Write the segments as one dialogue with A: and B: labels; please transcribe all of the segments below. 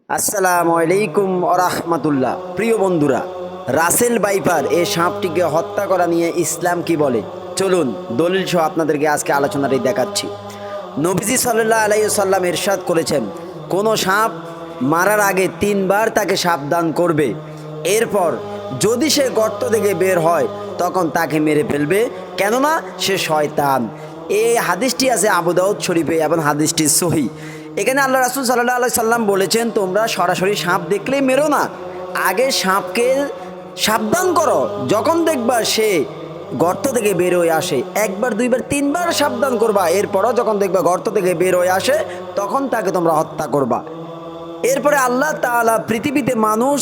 A: আসসালামু আলাইকুম আরহামাতুল্লাহ। প্রিয় বন্ধুরা, রাসেল ভাইপার এই সাপটিকে হত্যা করা নিয়ে ইসলাম কি বলে, চলুন দলিল সহ আপনাদেরকে আজকে আলোচনাটি দেখাচ্ছি। নবীজি সাল্লাল্লাহু আলাইহি সাল্লাম ইরশাদ করেছেন, কোনো সাপ মারার আগে 3বার তাকে সাবধান করবে, এরপর যদি সে গর্ত থেকে বের হয় তখন তাকে মেরে ফেলবে, কেননা সে শয়তান। এই হাদিসটি আছে আবু দাউদ শরীফে এবং হাদিসটি সহিহ। এখানে আল্লাহ রাসূল সাল্লাল্লাহু আলাইহি সাল্লাম বলেছেন, তোমরা সরাসরি সাপ দেখলেই মেরো না, আগে সাপকে সাবধান করো। যখন দেখবা সে গর্ত থেকে বের হয়ে আসে, 1বার 2বার 3বার সাবধান করবা, এরপরও যখন দেখবা গর্ত থেকে বের হয়ে আসে তখন তাকে তোমরা হত্যা করবা। এরপরে আল্লাহ তাআলা পৃথিবীতে মানুষ,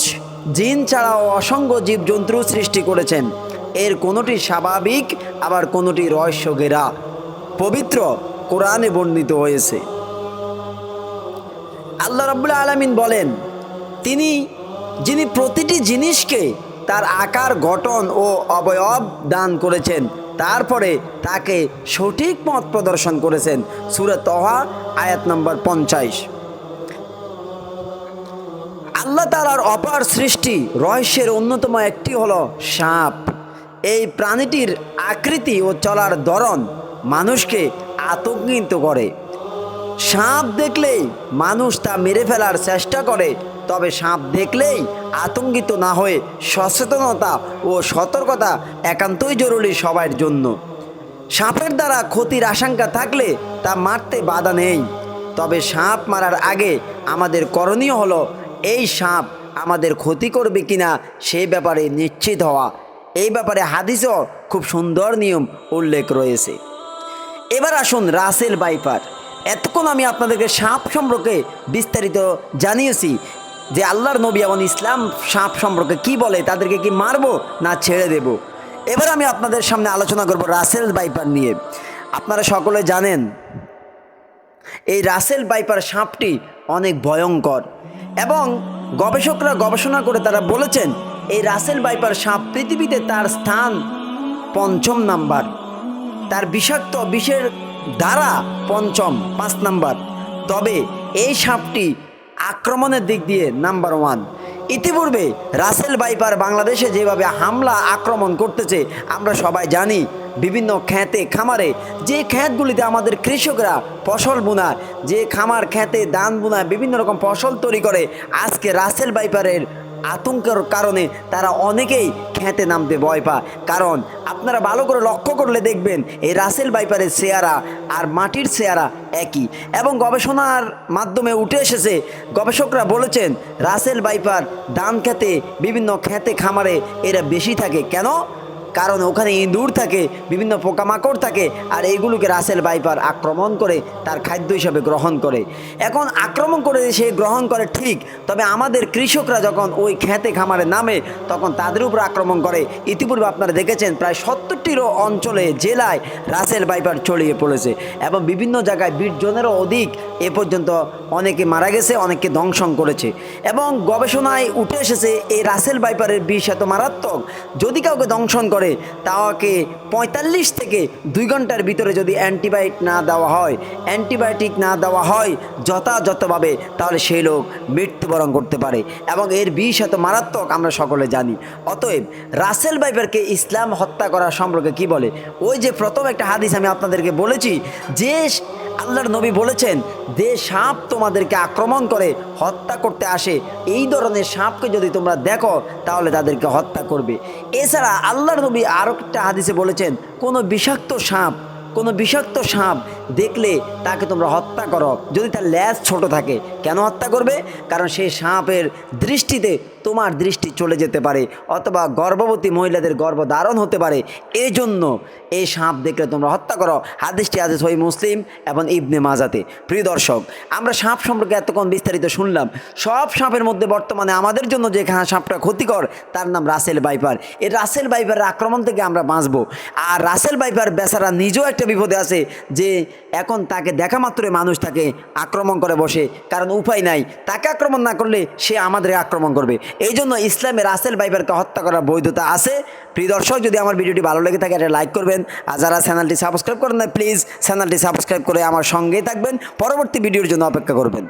A: জিন ছাড়াও অসংখ্য জীবজন্তু সৃষ্টি করেছেন। এর কোনোটি স্বাভাবিক, আবার কোনোটি রহস্য ঘেরা। পবিত্র কোরআনে বর্ণিত হয়েছে। আল্লাহ রাব্বুল আলামিন বলেন, যিনি প্রতিটি জিনিসকে তার আকার, গঠন ও অবয়ব দান করেছেন, তারপরে তাকে সঠিক পথ প্রদর্শন করেছেন। সূরা তহা আয়াত নম্বর 50। আল্লাহ তাআলার অপার সৃষ্টি রহস্যের অন্যতম একটি হলো সাপ। এই প্রাণীটির আকৃতি ও চলার ধরন মানুষকে আতঙ্কিত করে। সাপ দেখলেই মানুষ তা মেরে ফেলার চেষ্টা করে, তবে সাপ দেখলেই আতঙ্কিত না হয়ে সচেতনতা ও সতর্কতা একান্তই জরুরি সবার জন্য। সাপের দ্বারা ক্ষতির আশঙ্কা থাকলে তা মারতে বাধা নেই, তবে সাপ মারার আগে আমাদের করণীয় হলো এই সাপ আমাদের ক্ষতি করবে কিনা সেই ব্যাপারে নিশ্চিত হওয়া। এই ব্যাপারে হাদিসেও খুব সুন্দর নিয়ম উল্লেখ রয়েছে। এবার আসুন রাসেল ভাইপার। এতক্ষণ আমি আপনাদেরকে সাপ সম্পর্কে বিস্তারিত জানিয়েছি যে আল্লাহর নবী এবং ইসলাম সাপ সম্পর্কে কি বলে, তাদেরকে কি মারবো না ছেড়ে দেব। এবার আমি আপনাদের সামনে আলোচনা করব রাসেল ভাইপার নিয়ে। আপনারা সকলে জানেন এই রাসেল ভাইপার সাপটি অনেক ভয়ঙ্কর, এবং গবেষকরা গবেষণা করে তারা বলেছেন এই রাসেল ভাইপার সাপ পৃথিবীতে তার স্থান 5ম নাম্বার, তার বিষাক্ত বিষের ধারা 5 নাম্বার। তবে এই সাপটি আক্রমণের দিক দিয়ে নাম্বার 1। ইতিপূর্বে রাসেল ভাইপার বাংলাদেশে যেভাবে হামলা আক্রমণ করতেছে আমরা সবাই জানি। বিভিন্ন খেতে খামারে, যে ক্ষেতগুলিতে আমাদের কৃষকরা ফসল বোনায়, যে খামার খেতে ধান বোনায়, বিভিন্ন রকম ফসল তৈরি করে, আজকে রাসেল ভাইপারের আতঙ্কের কারণে তারা অনেকেই খেতে নামতে ভয় পায়। কারণ আপনারা ভালো করে লক্ষ্য করলে দেখবেন এই রাসেল ভাইপারের চেহারা আর মাটির চেহারা একই, এবং গবেষণার মাধ্যমে উঠে এসেছে, গবেষকরা বলেছেন রাসেল ভাইপার ধান খেতে, বিভিন্ন খেতে খামারে এরা বেশি থাকে। কেন? কারণ ওখানে ইঁদুর থাকে, বিভিন্ন পোকামাকড় থাকে, আর এইগুলোকে রাসেল ভাইপার আক্রমণ করে তার খাদ্য হিসাবে গ্রহণ করে। এখন আক্রমণ করে সে গ্রহণ করে ঠিক, তবে আমাদের কৃষকরা যখন ওই খেতে খামারে নামে তখন তাদের উপর আক্রমণ করে। ইতিপূর্বে আপনারা দেখেছেন প্রায় 70টিরও অঞ্চলে, জেলায় রাসেল ভাইপার ছড়িয়ে পড়েছে, এবং বিভিন্ন জায়গায় 20 জনেরও অধিক এ পর্যন্ত অনেকে মারা গেছে, অনেককে দংশন করেছে। এবং গবেষণায় উঠে এসেছে এই রাসেল ভাইপারের বিষ এত মারাত্মক, যদি কাউকে দংশন করে তাকে 45 থেকে 2 ঘন্টার ভিতরে যদি অ্যান্টিবায়োটিক না দেওয়া হয় যথাযথভাবে, তাহলে সেই লোক মৃত্যুবরণ করতে পারে, এবং এর বিষ এত মারাত্মক আমরা সকলে জানি। অতএব রাসেল ভাইপারকে ইসলাম হত্যা করা সম্পর্কে কি বলে, ওই যে প্রথম একটা হাদিস আমি আপনাদেরকে বলেছি যে আল্লাহর নবী বলেছেন, যে সাপ তোমাদেরকে আক্রমণ করে হত্যা করতে আসে, এই ধরনের সাপকে যদি তোমরা দেখো তাহলে তাদেরকে হত্যা করবে। এছাড়া আল্লাহর নবী আরও একটা হাদিসে বলেছেন, কোনো বিষাক্ত সাপ দেখলে তাকে তোমরা হত্যা করো, যদি তার ল্যাজ ছোট থাকে। কেন হত্যা করবে? কারণ সেই সাপের দৃষ্টিতে তোমার দৃষ্টি চলে যেতে পারে, অথবা গর্ভবতী মহিলাদের গর্ভধারণ হতে পারে। এই জন্য এই সাপ দেখলে তোমরা হত্যা করো। হাদিসটি আছে সহিহ মুসলিম এবং ইবনে মাজাতে। প্রিয় দর্শক, আমরা সাপ সম্পর্কে এতক্ষণ বিস্তারিত শুনলাম। সব সাপের মধ্যে বর্তমানে আমাদের জন্য যে সাপটা ক্ষতিকর তার নাম রাসেল ভাইপার। এই রাসেল ভাইপারের আক্রমণ থেকে আমরা বাঁচবো। আর রাসেল ভাইপার বেচারা নিজেও একটা বিপদে আছে, যে এখন তাকে দেখা মাত্রই মানুষ তাকে আক্রমণ করে বসে, কারণ উপায় নাই, তাকে আক্রমণ না করলে সে আমাদের আক্রমণ করবে। এই জন্য ইসলামে রাসেল ভাইপারকে হত্যা করার বৈধতা আছে। প্রিয় দর্শক, যদি আমার ভিডিওটি ভালো লেগে থাকে একটা লাইক করবেন, আর যারা চ্যানেলটি সাবস্ক্রাইব করেন না প্লিজ চ্যানেলটি সাবস্ক্রাইব করে আমার সঙ্গেই থাকবেন, পরবর্তী ভিডিওর জন্য অপেক্ষা করবেন।